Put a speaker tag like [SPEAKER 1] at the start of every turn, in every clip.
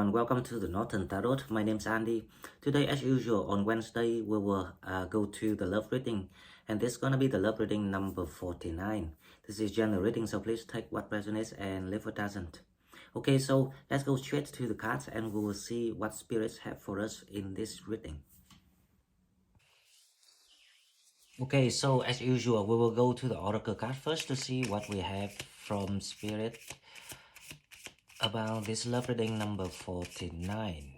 [SPEAKER 1] everyone, welcome to the Northern Tarot. My name's Andy. Today, as usual, on Wednesday, we will go to the love reading, and this is gonna be the love reading number 49. This is general reading, so please take what resonates and leave what doesn't. Okay, so let's go straight to the cards, and we will see what spirits have for us in this reading. Okay, so as usual, we will go to the oracle card first to see what we have from spirit about this love reading number 49.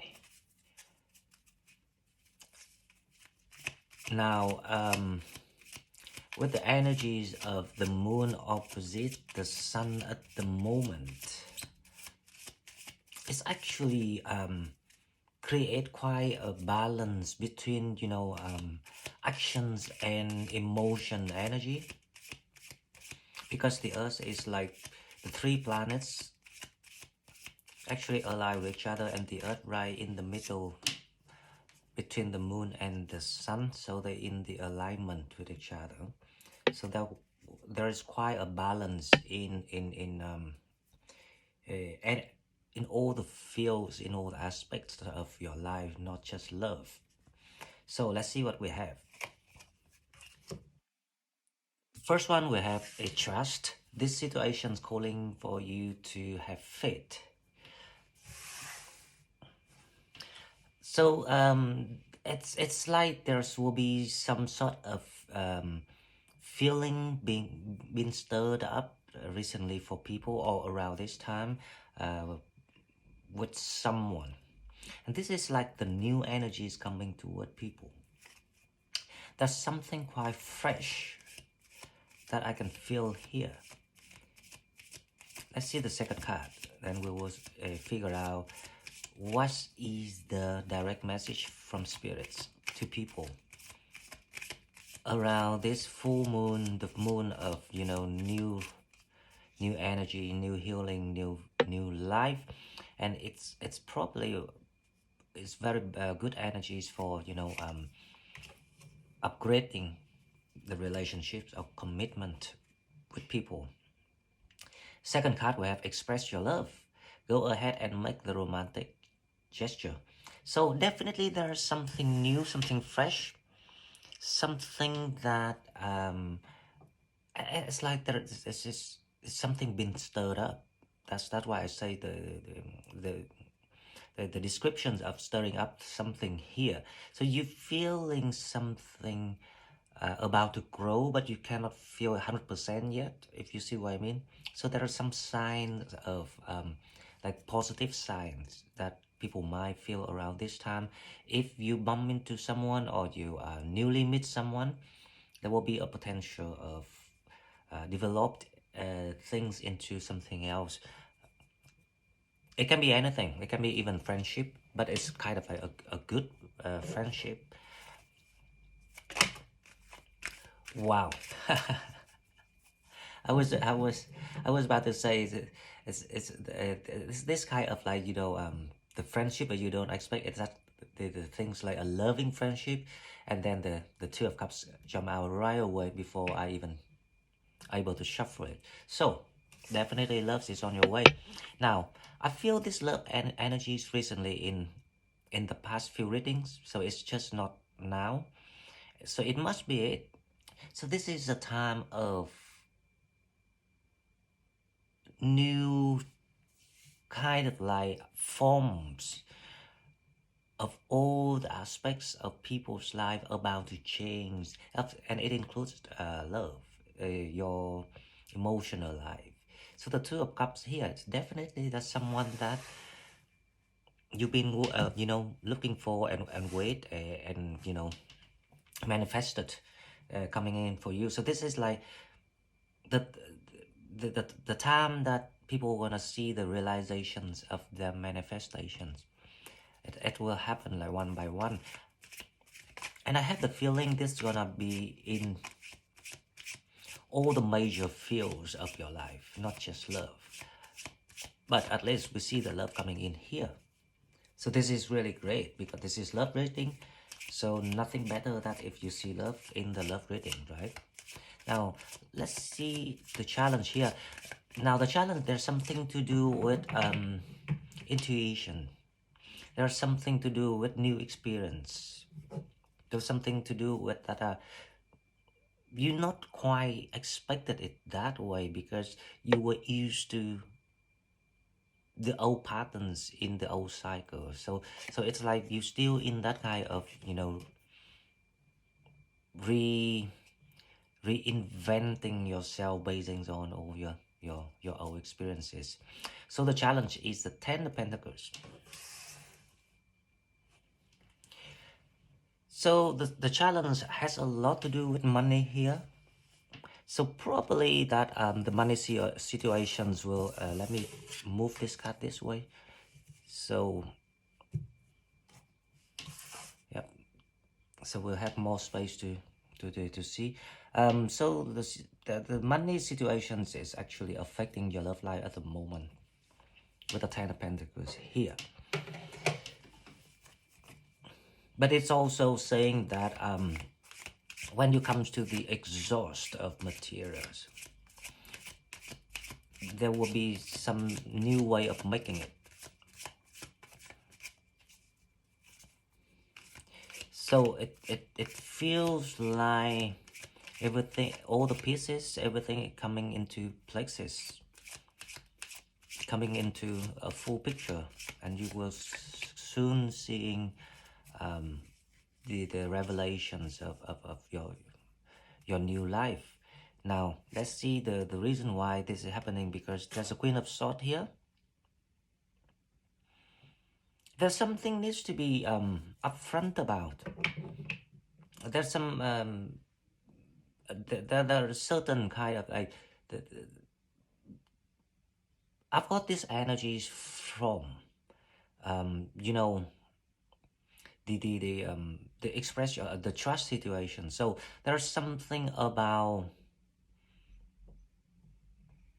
[SPEAKER 1] Now, with the energies of the moon opposite the sun at the moment, it's actually create quite a balance between, actions and emotion energy, because the earth is like the three planets actually align with each other, and the earth right in the middle between the moon and the sun, so they're in the alignment with each other. So that there is quite a balance in all the fields, in all the aspects of your life, not just love. So let's see what we have. First one, we have a trust. This situation is calling for you to have faith. So it's like there will be some sort of feeling being stirred up recently for people, or around this time with someone, and this is like the new energies coming toward people. There's something quite fresh that I can feel here. Let's see the second card, then we will figure out what is the direct message from spirits to people around this full moon, the moon of new energy, new healing, new life. And it's probably very good energies for upgrading the relationships or commitment with people. Second card, we have express your love. Go ahead and make the romantic gesture. So definitely there's something new, something fresh, something that it's like it's something been stirred up. That's why I say the descriptions of stirring up something here. So you're feeling something about to grow, but you cannot feel 100% yet, if you see what I mean. So there are some signs of like positive signs that people might feel around this time. If you bump into someone, or you newly meet someone, there will be a potential of developed things into something else. It can be anything. It can be even friendship, but it's kind of like a good friendship. Wow. I was about to say it's this kind of like the friendship that you don't expect. It's that the things like a loving friendship, and then the Two of Cups jump out right away before I even able to shuffle it. So definitely love is on your way. Now I feel this love and energies recently in the past few readings, so it's just not now. So it must be it. So this is a time of new kind of like forms of all the aspects of people's life about to change, and it includes love, your emotional life. So the Two of Cups here, it's definitely that's someone that you've been looking for and wait and manifested coming in for you. So this is like the time that people want to see the realizations of their manifestations. It will happen like one by one, and I have the feeling this is gonna be in all the major fields of your life, not just love, but at least we see the love coming in here. So this is really great, because this is love reading, so nothing better than if you see love in the love reading, right? Now let's see the challenge here. Now the challenge, there's something to do with intuition. There's something to do with new experience. There's something to do with that you not quite expected it that way because you were used to the old patterns in the old cycle. So it's like you still in that kind of, re reinventing yourself based on all your old experiences. So the challenge is the 10 of Pentacles. So the challenge has a lot to do with money here. So probably that the money situations will, let me move this card this way. So, yeah, so we'll have more space to see. So the money situations is actually affecting your love life at the moment with the 10 of Pentacles here. But it's also saying that when you come to the exhaust of materials, there will be some new way of making it. So it feels like everything, all the pieces, everything coming into places, coming into a full picture, and you will soon seeing the revelations of your new life. Now let's see the reason why this is happening, because there's a Queen of Swords here. There's something needs to be upfront about. There's some there are certain kind of like I've got these energies from you know, the express the trust situation. So there's something about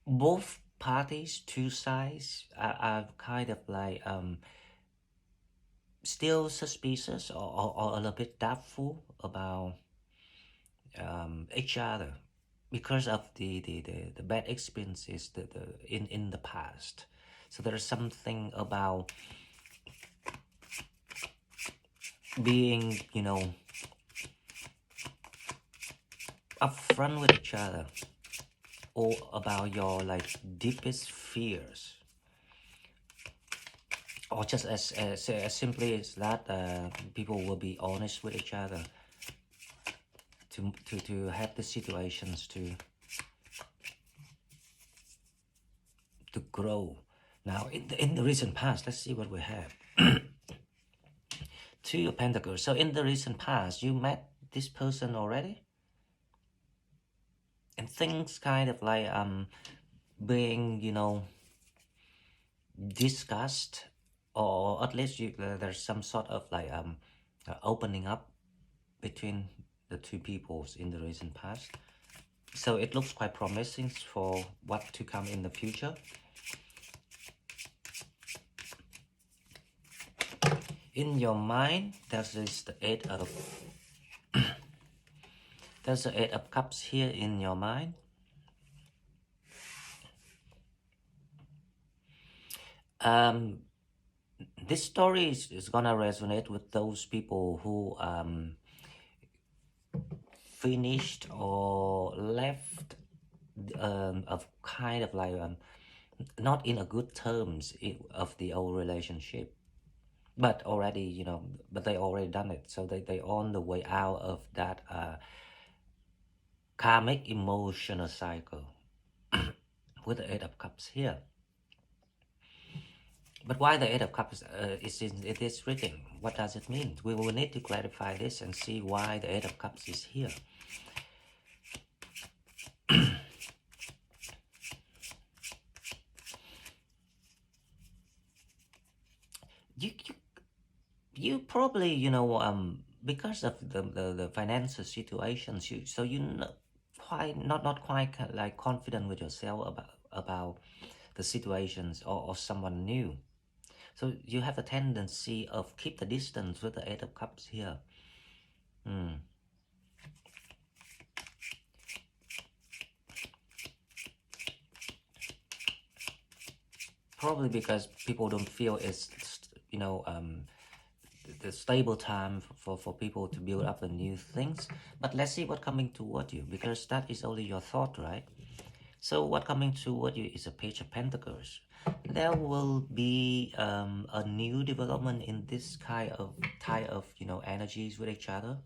[SPEAKER 1] both parties, two sides are kind of like still suspicious or a little bit doubtful about each other because of the bad experiences in the past. So there's something about being, upfront with each other, or about your like deepest fears, or just as simply as that people will be honest with each other to have the situations to grow. Now in the recent past, let's see what we have. Two of Pentacles. So in the recent past, you met this person already, and things kind of like being, discussed, or at least there's some sort of like opening up between the two peoples in the recent past. So it looks quite promising for what to come in the future. In your mind, there's the Eight of there's the Eight of Cups here in your mind. This story is gonna resonate with those people who finished or left of kind of like not in a good terms of the old relationship, but already, but they already done it, so they on the way out of that karmic emotional cycle with the Eight of Cups here. But why the Eight of Cups is in this reading? What does it mean? We will need to clarify this and see why the Eight of Cups is here. You probably, because of the financial situations, you not quite like confident with yourself about the situations, or someone new. So you have a tendency of keep the distance with the Eight of Cups here. Probably because people don't feel it's you know, the stable time for people to build up the new things. But let's see what coming toward you, because that is only your thought, right? So what coming toward you is a page of pentacles. There will be a new development in this kind of type of energies with each other.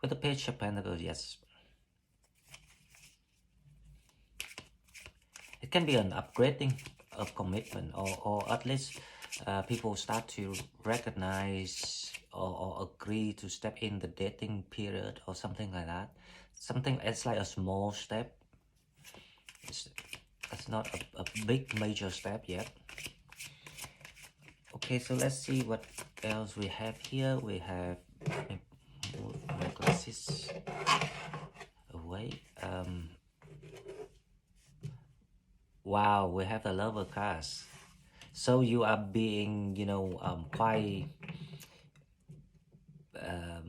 [SPEAKER 1] With the page of pentacles, yes, it can be an upgrading of commitment, or at least people start to recognize or agree to step in the dating period or something like that. Something, it's like a small step. It's, it's not a big major step yet. Okay, so let's see what else we have here. We have, let me move my glasses away. Wow, we have the lover cards. So you are being, quite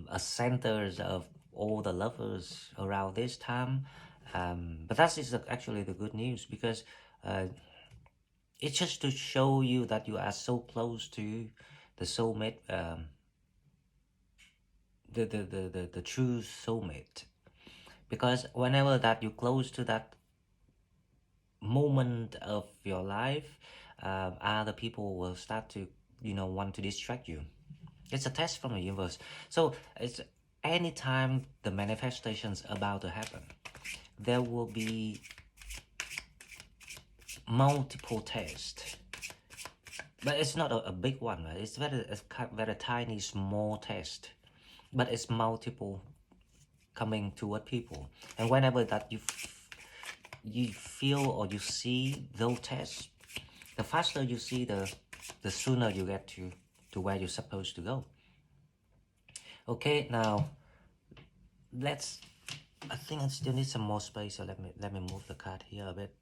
[SPEAKER 1] a center of all the lovers around this time. But that is actually the good news, because uh, it's just to show you that you are so close to the soulmate, the true soulmate. Because whenever that you close to that moment of your life, other people will start to want to distract you. It's a test from the universe. So it's anytime the manifestation's about to happen, there will be multiple tests. But it's not a big one, right? It's very tiny, small test. But it's multiple coming toward people. And whenever that you feel or you see those tests, the faster you see, the sooner you get to where you're supposed to go. Okay, now let's, I think I still need some more space, so let me move the card here a bit.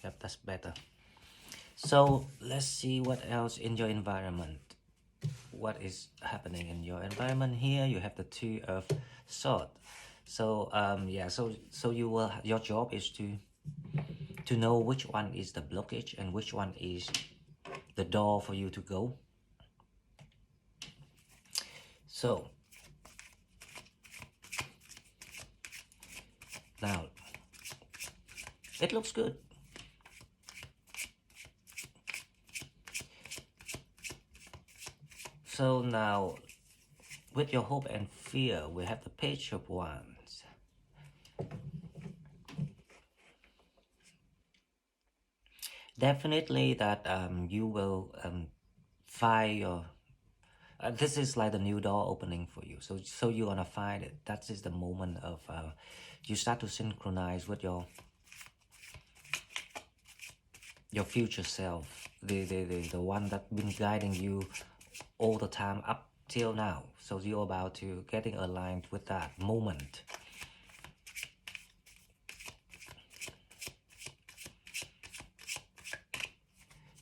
[SPEAKER 1] Yep, that's better. So let's see what else in your environment. What is happening in your environment here? You have the Two of Swords. So yeah, so you will, your job is to know which one is the blockage and which one is the door for you to go. So now it looks good. So now with your hope and fear, we have the Page of Wands. Definitely that you will find your this is like the new door opening for you. So you're gonna find it. That is the moment of you start to synchronize with your future self, the one that's been guiding you all the time up till now. So you're about to getting aligned with that moment.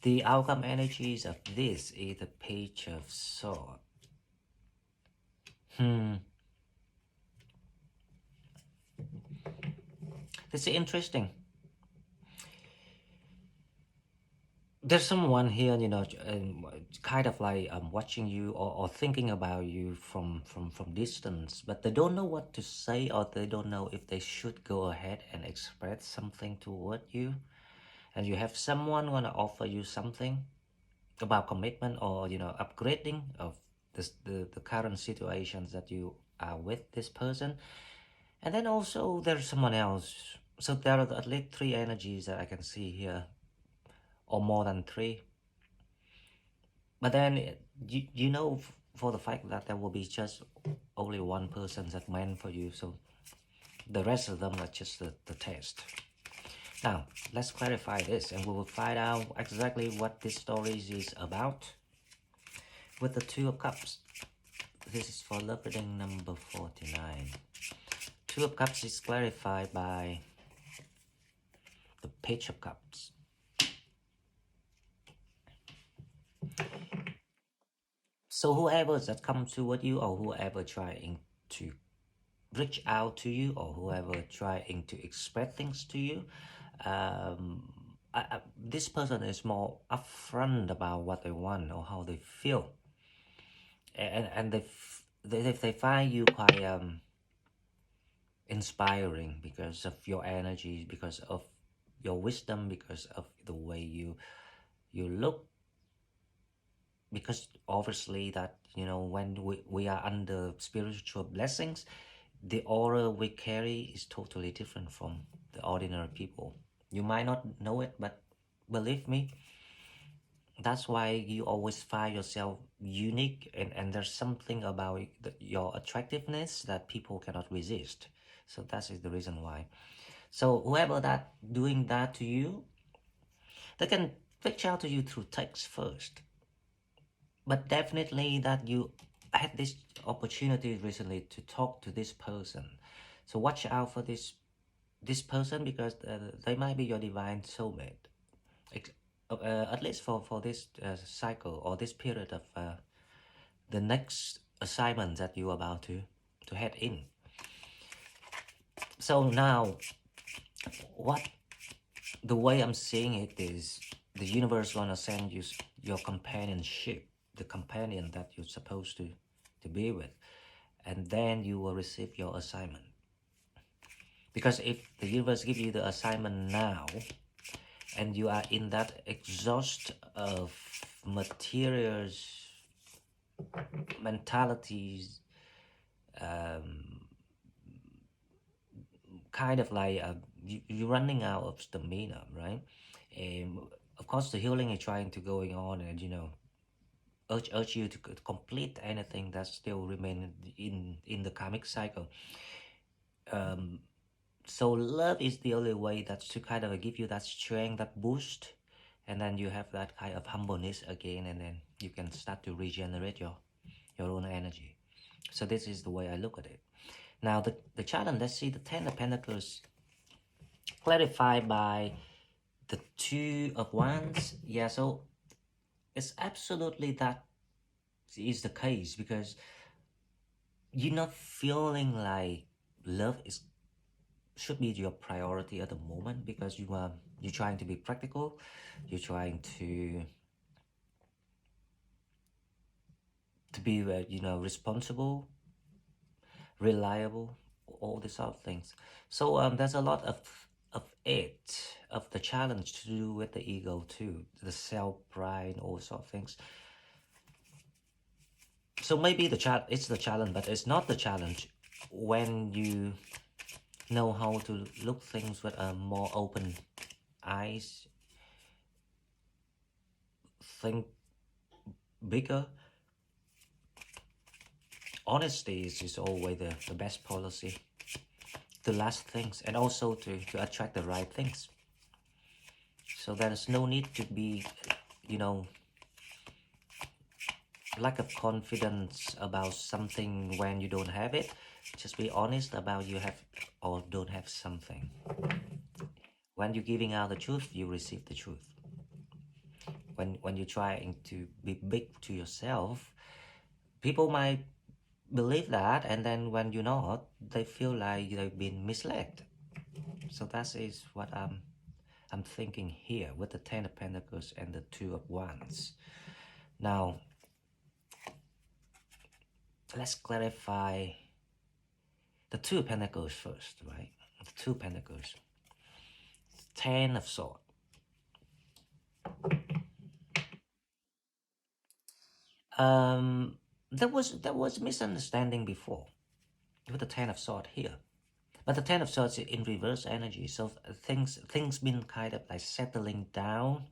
[SPEAKER 1] The outcome energies of this is the Page of Swords. This is interesting. There's someone here, kind of like watching you, or thinking about you from distance, but they don't know what to say, or they don't know if they should go ahead and express something toward you. And you have someone want to offer you something about commitment, or upgrading of the current situations that you are with this person. And then also there's someone else. So there are at least three energies that I can see here, or more than three. But then you know for the fact that there will be just only one person that meant for you. So the rest of them are just the test. Now, let's clarify this, and we will find out exactly what this story is about. With the Two of Cups, this is for love reading number 49. Two of Cups is clarified by the Page of Cups. So whoever that comes toward you, or whoever trying to reach out to you, or whoever trying to express things to you, um, this person is more upfront about what they want or how they feel, and they find you quite inspiring because of your energy, because of your wisdom, because of the way you look, because obviously that when we are under spiritual blessings, the aura we carry is totally different from the ordinary people. You might not know it, but believe me, that's why you always find yourself unique, and there's something about your attractiveness that people cannot resist. So that is the reason why. So whoever that doing that to you, they can reach out to you through text first, but definitely that you had this opportunity recently to talk to this person. So watch out for this person, because they might be your divine soulmate. At least for this cycle, or this period of the next assignment that you're about to head in. So now, what the way I'm seeing it is, the universe gonna send you your companionship, the companion that you're supposed to be with, and then you will receive your assignment. Because if the universe give you the assignment now, and you are in that exhaust of materials, mentalities, um, kind of like you're running out of stamina, right? And of course, the healing is trying to going on, and urge you to complete anything that still remain in the karmic cycle. Um, so love is the only way that's to kind of give you that strength, that boost, and then you have that kind of humbleness again, and then you can start to regenerate your own energy. So this is the way I look at it. Now the challenge, let's see the Ten of Pentacles clarified by the Two of Wands. Yeah, so it's absolutely that is the case, because you're not feeling like love is should be your priority at the moment, because you're trying to be practical, you're trying to be responsible, reliable, all these sort of things. So there's a lot of the challenge to do with the ego too, the self pride, all sort of things. So maybe it's the challenge, but it's not the challenge when you know how to look things with a more open eyes, think bigger. Honesty is always the best policy to last things, and also to attract the right things. So there's no need to be, lack of confidence about something when you don't have it. Just be honest about you have or don't have something. When you're giving out the truth, you receive the truth. When you're trying to be big to yourself, people might believe that, and then when you're not, they feel like they've been misled. So that is what I'm thinking here with the Ten of Pentacles and the Two of Wands. Now, let's clarify the Two of Pentacles first, right? The Two of Pentacles. Ten of Swords. There was misunderstanding before with the Ten of Swords here. But the Ten of Swords is in reverse energy, so things been kind of like settling down,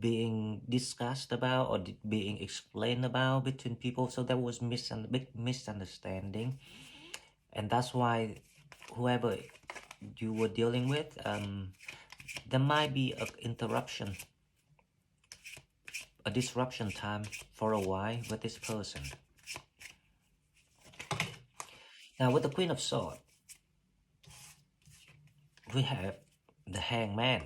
[SPEAKER 1] being discussed about or being explained about between people. So there was big misunderstanding, and that's why whoever you were dealing with, there might be an interruption, a disruption time for a while with this person. Now with the Queen of Swords, we have the Hangman.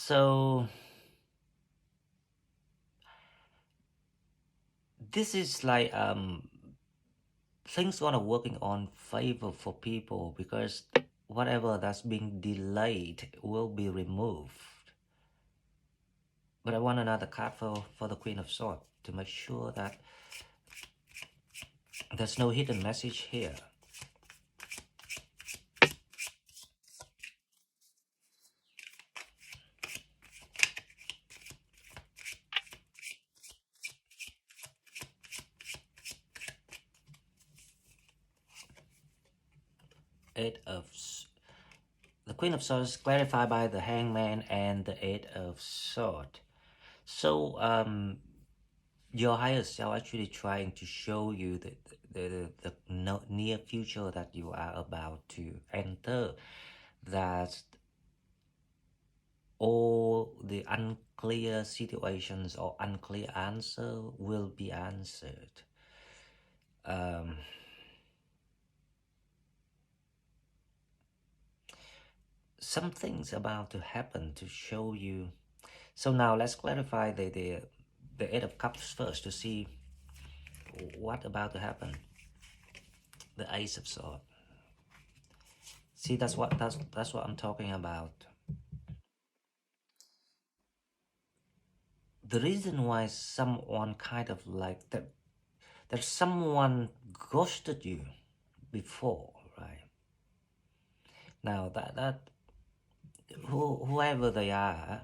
[SPEAKER 1] So this is like things gonna working on favor for people, because whatever that's being delayed will be removed. But I want another card for the Queen of Swords to make sure that there's no hidden message here. The Queen of Swords is clarified by the Hangman and the Eight of Swords. So your higher self actually trying to show you the near future that you are about to enter, that all the unclear situations or unclear answer will be answered. Something's about to happen to show you. So now let's clarify the Eight of Cups first to see what about to happen. The Ace of Swords. See, that's what I'm talking about. The reason why someone kind of like that, there's someone ghosted you before, right? Now that whoever they are,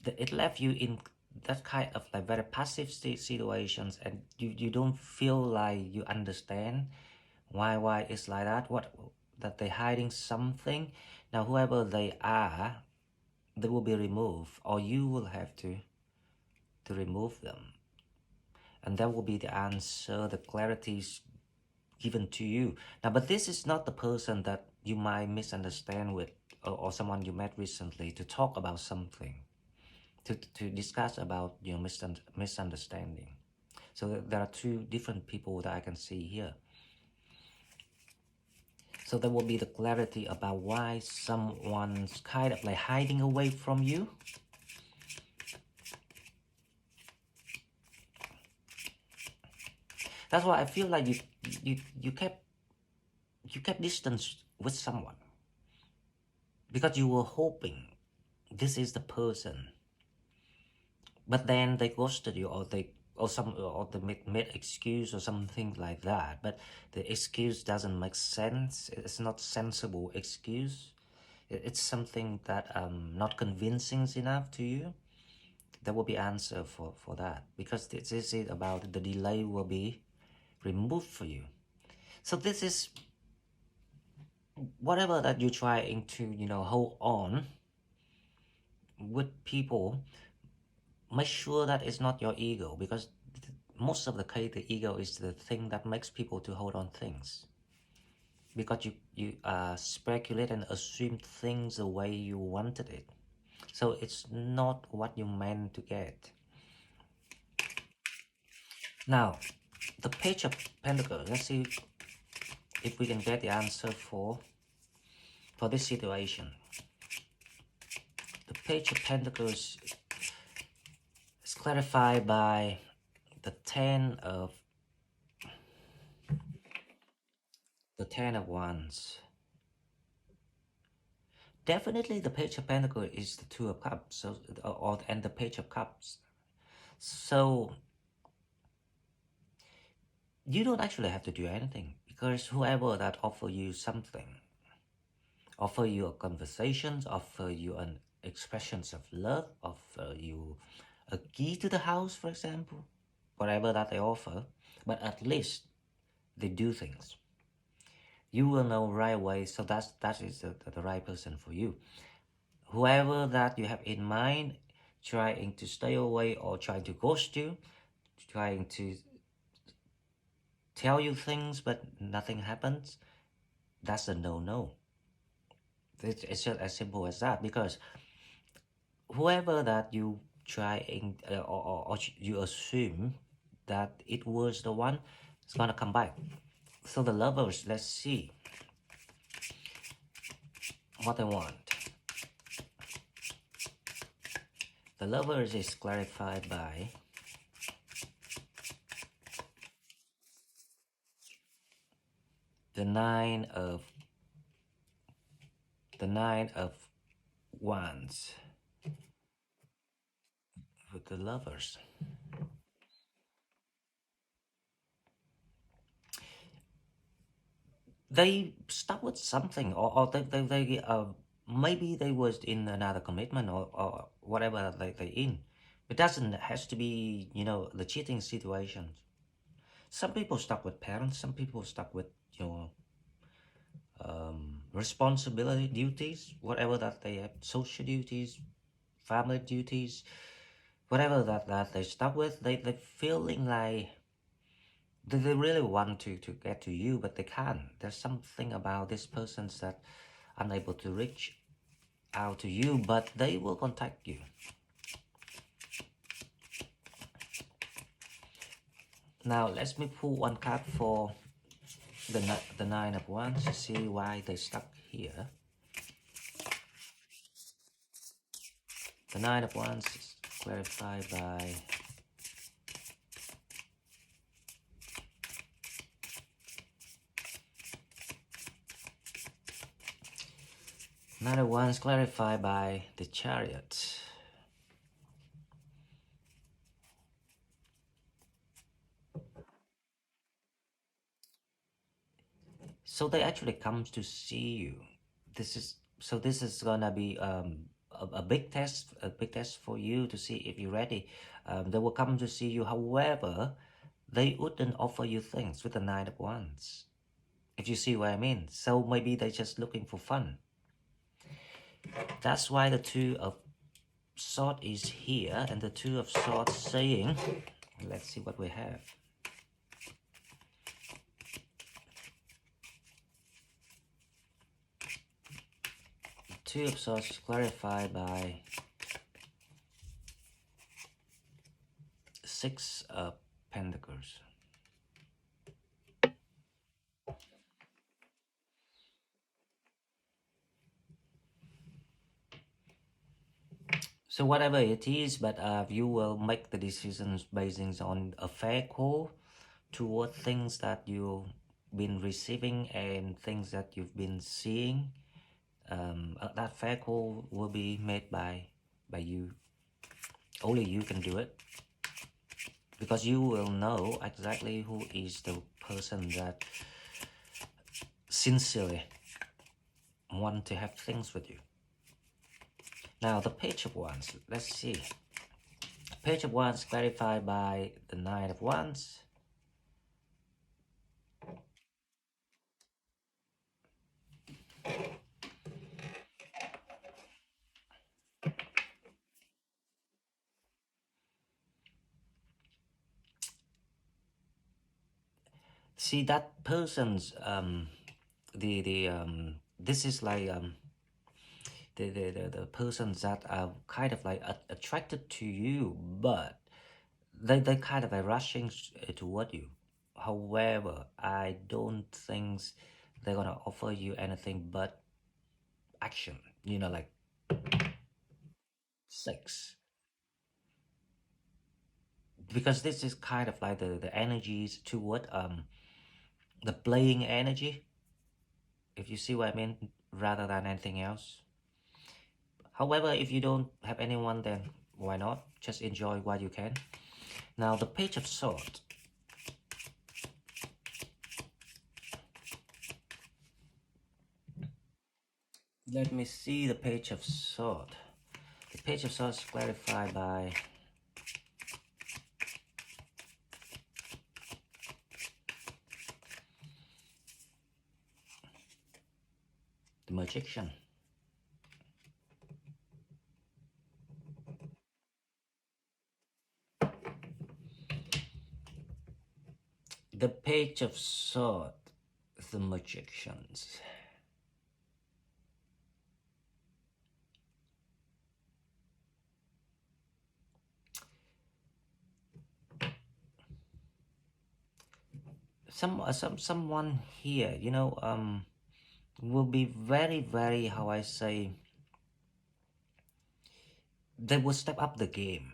[SPEAKER 1] it left you in that kind of like very passive situations, and you don't feel like you understand why it's like that, what that they're hiding something. Now whoever they are, they will be removed, or you will have to remove them, and that will be the answer, the clarities given to you. Now, but this is not the person that you might misunderstand with, or someone you met recently to talk about something, to discuss about your misunderstanding. So there are two different people that I can see here. So there will be the clarity about why someone's kind of like hiding away from you. That's why I feel like you kept distance with someone, because you were hoping this is the person, but then they ghosted you, or they made excuse or something like that. But the excuse doesn't make sense. It's not sensible excuse. It's something that not convincing enough to you. There will be answer for that, because this is it about the delay will be removed for you. So this is whatever that you're trying to hold on with people. Make sure that it's not your ego, because most of the case the ego is the thing that makes people to hold on things, because you speculate and assume things the way you wanted it, so it's not what you meant to get. Now the Page of Pentacles, let's see if we can get the answer for this situation. The Page of Pentacles is clarified by the Ten of Wands. Definitely the Page of Pentacles is the Two of Cups, so and the Page of Cups. So you don't actually have to do anything, because whoever that offer you something, offer you a conversation, offer you an expressions of love, offer you a key to the house, for example, whatever that they offer, but at least they do things. You will know right away, so that is the right person for you. Whoever that you have in mind trying to stay away or trying to ghost you, trying to tell you things but nothing happens, that's a no. It's just as simple as that, because whoever that you trying or you assume that it was the one, is gonna come back. So the Lovers, let's see what they want. The Lovers is clarified by the Nine of Wands with the Lovers. They stuck with something, or maybe they was in another commitment, or whatever they in. It doesn't has to be, the cheating situations. Some people stuck with parents, some people stuck with, responsibility duties, whatever that they have, social duties, family duties, whatever that they stuck with. They feeling like they really want to get to you, but they can't. There's something about this person that unable to reach out to you, but they will contact you. Now let me pull one card for the Nine of Wands to see why they stuck here. The Nine of Wands is clarified by Nine of Wands clarified by the Chariot. So they actually comes to see you. This is gonna be a big test for you to see if you're ready. They will come to see you. However, they wouldn't offer you things with the Nine of Wands, if you see what I mean. So maybe they're just looking for fun. That's why the Two of Swords is here, and the Two of Swords saying, let's see what we have. Two of Swords clarified by Six of Pentacles. So whatever it is, but you will make the decisions based on a fair call toward things that you've been receiving and things that you've been seeing. That fair call will be made by you. Only you can do it, because you will know exactly who is the person that sincerely want to have things with you. Now the Page of Wands, let's see. Page of Wands clarified by the Nine of Wands. See that person's this is like the persons that are kind of like attracted to you, but they kind of are rushing toward you. However, I don't think they're gonna offer you anything but action, like sex, because this is kind of like the energies toward the playing energy, if you see what I mean, rather than anything else. However, if you don't have anyone, then why not? Just enjoy what you can. Now, the Page of Swords. Let me see the Page of Swords. The Page of Swords is clarified by the Magician. The Page of Swords, the Magicians. Someone here, will be very, very, how I say, they will step up the game.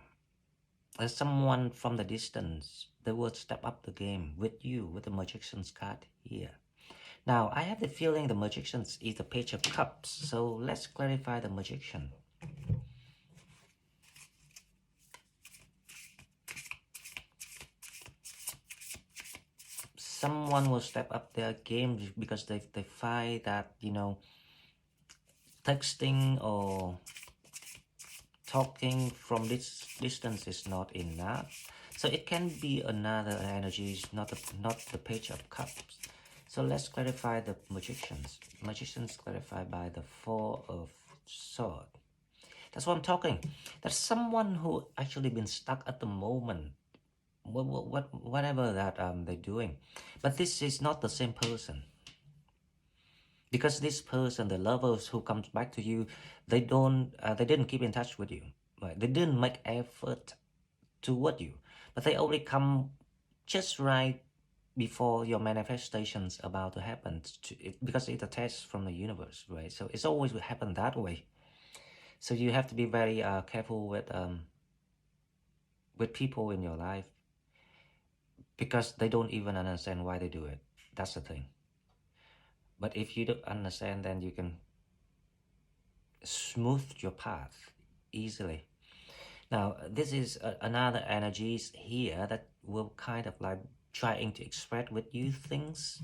[SPEAKER 1] As someone from the distance, they will step up the game with you with the Magician's card here. Now, I have the feeling the Magician is the Page of Cups, so let's clarify the Magician. Someone will step up their game because they find that, you know, texting or talking from this distance is not enough. So it can be another energy, not the Page of Cups. So let's clarify the Magicians. Magicians clarified by the Four of Swords. That's what I'm talking. There's someone who actually been stuck at the moment, whatever that they're doing. But this is not the same person. Because this person, the lovers who comes back to you, they didn't keep in touch with you. Right? They didn't make effort toward you. But they only come just right before your manifestations about to happen, because it's a test from the universe, right? So it's always will happen that way. So you have to be very careful with people in your life, because they don't even understand why they do it. That's the thing. But if you don't understand, then you can smooth your path easily. Now, this is another energies here that will kind of like trying to express with you things,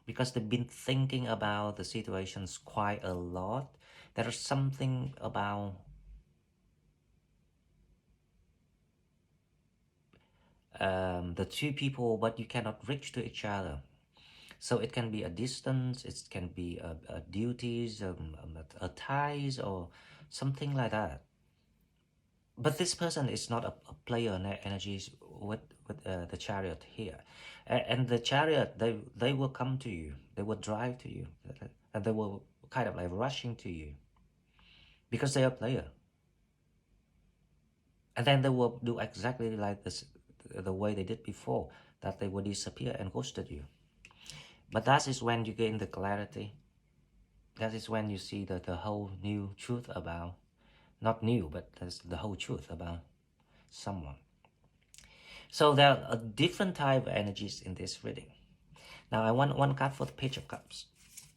[SPEAKER 1] because they've been thinking about the situations quite a lot. There's something about the two people, but you cannot reach to each other. So it can be a distance, it can be a duties, a ties, or something like that. But this person is not a player energies with the Chariot here. And the Chariot, they will come to you, they will drive to you, and they will kind of like rushing to you, because they are a player. And then they will do exactly like this, the way they did before, that they will disappear and ghosted you. But that is when you gain the clarity. That is when you see the whole new truth about, not new, but that's the whole truth about someone. So there are different type of energies in this reading. Now I want one card for the Page of Cups.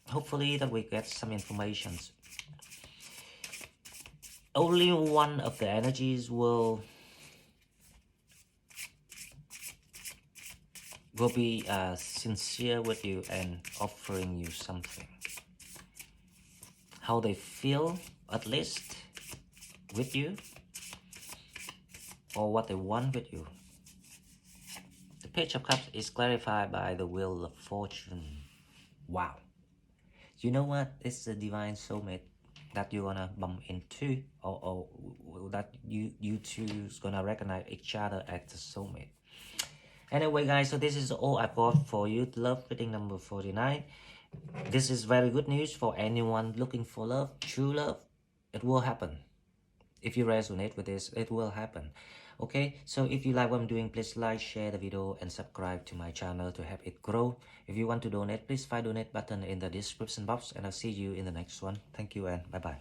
[SPEAKER 1] Hopefully that we get some information. Only one of the energies will be sincere with you and offering you something. How they feel, at least, with you, or what they want with you. The Page of Cups is clarified by the Wheel of Fortune. Wow. You know what? It's the divine soulmate that you're gonna bump into, or that you two's gonna recognize each other as the soulmate. Anyway, guys, so this is all I got for you. Love reading number 49. This is very good news for anyone looking for love, true love. It will happen. If you resonate with this, it will happen. Okay, so if you like what I'm doing, please like, share the video, and subscribe to my channel to help it grow. If you want to donate, please find donate button in the description box, and I'll see you in the next one. Thank you and bye bye.